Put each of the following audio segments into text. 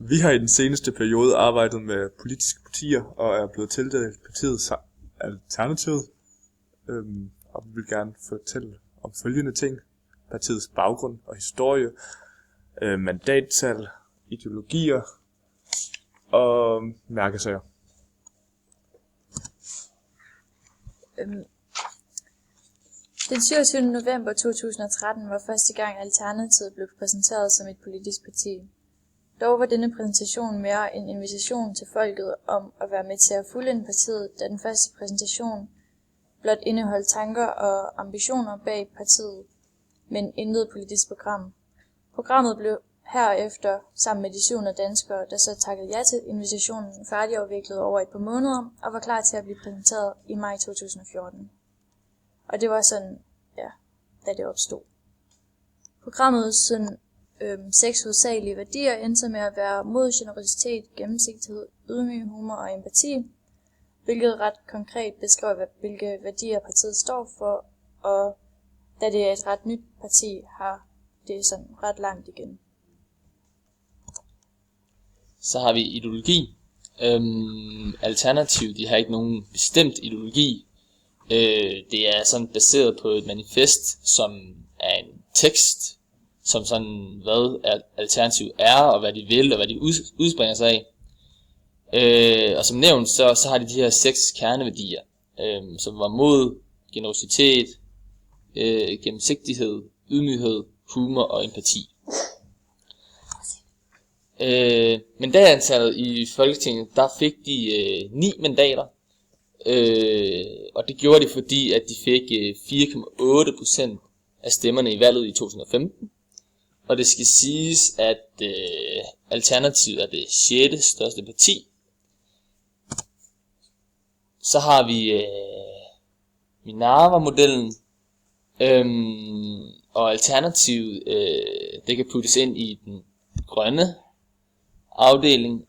Vi har i den seneste periode arbejdet med politiske partier og er blevet tildelt partiet Alternativet. Og vi vil gerne fortælle om følgende ting: partiets baggrund og historie, mandattal, ideologier og mærkesager. Den 27. november 2013 var første gang Alternativet blev præsenteret som et politisk parti. Dog var denne præsentation mere en invitation til folket om at være med til at fuldende partiet, da den første præsentation blot indeholdt tanker og ambitioner bag partiet, men intet politisk program. Programmet blev herefter sammen med de 700 danskere, der så takkede ja til invitationen, færdigafviklet over et par måneder og var klar til at blive præsenteret i maj 2014. Og det var sådan, da det opstod. Programmet sådan 6 hovedsagelige værdier endte med at være mod generositet, gennemsigtighed, ydmyg humor og empati, hvilket ret konkret beskriver, hvilke værdier partiet står for, og da det er et ret nyt parti, har det sådan ret langt igen. Så har vi ideologi. Alternativet, de har ikke nogen bestemt ideologi. Det er sådan baseret på et manifest, som er en tekst, som sådan, hvad Alternativet er, og hvad de vil, og hvad de udspringer sig af. Og som nævnt, så har de her 6 kerneværdier, som var mod, generositet, gennemsigtighed, ydmyghed, humor og empati. Mandatantallet i Folketinget, der fik de 9 mandater, og det gjorde de, fordi at de fik 4,8% af stemmerne i valget i 2015. Og det skal siges, at Alternativet er det 6. største parti. Så har vi Minerva-modellen, og Alternativet, det kan puttes ind i den grønne afdeling.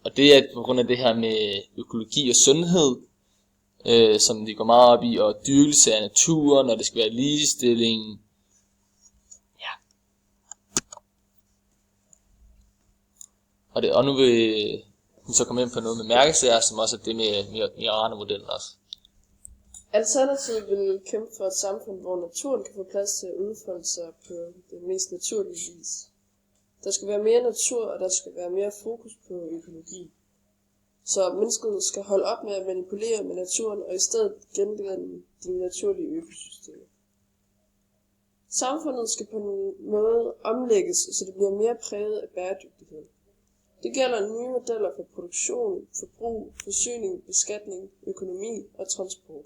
Og det er på grund af det her med økologi og sundhed, som de går meget op i, og dyrkelse af naturen, og det skal være ligestilling. Og nu vil hun så komme ind på noget med mærkesager, som også er det med Miranda-modellen også. Alternativet vil kæmpe for et samfund, hvor naturen kan få plads til at udfolde sig på den mest naturlige vis. Der skal være mere natur, og der skal være mere fokus på økologi. Så mennesket skal holde op med at manipulere med naturen, og i stedet genvinde de naturlige økosystemer. Samfundet skal på en måde omlægges, så det bliver mere præget af bæredygtighed. Det gælder nye modeller for produktion, forbrug, forsyning, beskatning, økonomi og transport.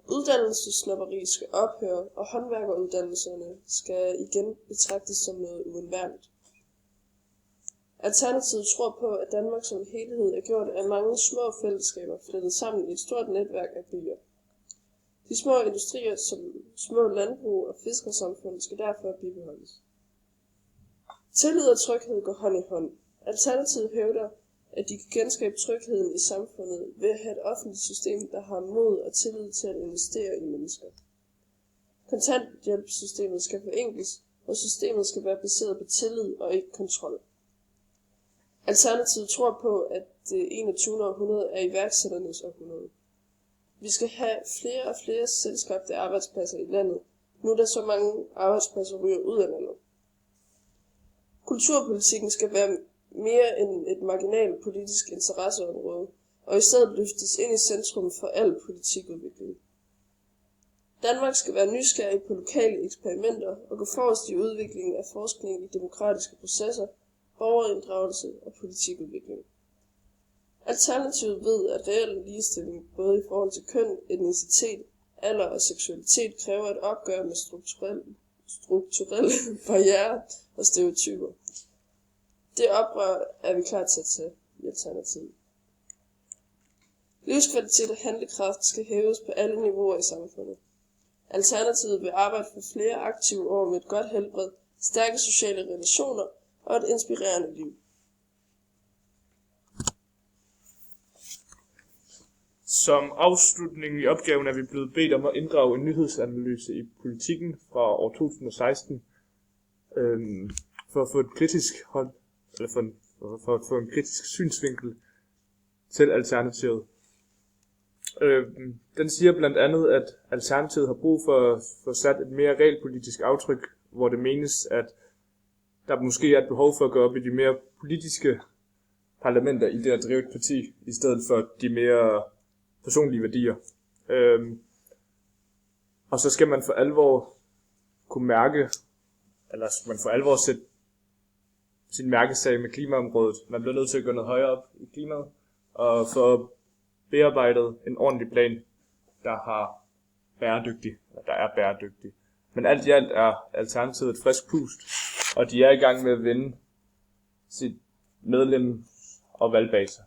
Uddannelsessnobberi skal ophøre, og håndværkeruddannelserne skal igen betragtes som noget uundværligt. Alternativet tror på, at Danmark som helhed er gjort af mange små fællesskaber flettet sammen i et stort netværk af byer. De små industrier som små landbrug og fiskersamfund skal derfor bibeholdes. Tillid og tryghed går hånd i hånd. Alternativet hævder, at de kan genskabe trygheden i samfundet ved at have et offentligt system, der har mod og tillid til at investere i mennesker. Kontanthjælpssystemet skal forenkles, og systemet skal være baseret på tillid og ikke kontrol. Alternativet tror på, at det 21. århundrede er iværksætternes århundrede. Vi skal have flere og flere selvskabte arbejdspladser i landet, nu der så mange arbejdspladser ryger ud af landet. Kulturpolitikken skal være mere end et marginalt politisk interesseområde, og i stedet løftes ind i centrum for al politikudvikling. Danmark skal være nysgerrig på lokale eksperimenter og gå forrest i udviklingen af forskning i demokratiske processer, borgerinddragelse og politikudvikling. Alternativet ved, at reel ligestilling både i forhold til køn, etnicitet, alder og seksualitet kræver et opgør med strukturelle barrierer og stereotyper. Det oprør er vi klar til at tage i Alternativet. Livskvalitet og handlekraft skal hæves på alle niveauer i samfundet. Alternativet vil arbejde for flere aktive år med et godt helbred, stærke sociale relationer og et inspirerende liv. Som afslutning i opgaven er vi blevet bedt om at inddrage en nyhedsanalyse i politikken fra år 2016. for at få et kritisk hold, eller for at få en kritisk synsvinkel til Alternativet. Den siger blandt andet, at Alternativet har brug for at få sat et mere realpolitisk aftryk, hvor det menes, at der måske er et behov for at gå op i de mere politiske parlamenter i det at drive et parti, i stedet for de mere personlige værdier. Og så skal man for alvor kunne mærke, eller skal man for alvor sætte sin mærkesag med klimaområdet. Man bliver nødt til at gå noget højere op i klimaet, og få bearbejdet en ordentlig plan, der er bæredygtig. Men alt i alt er Alternativet et frisk pust, og de er i gang med at vinde sit medlem og valgbase.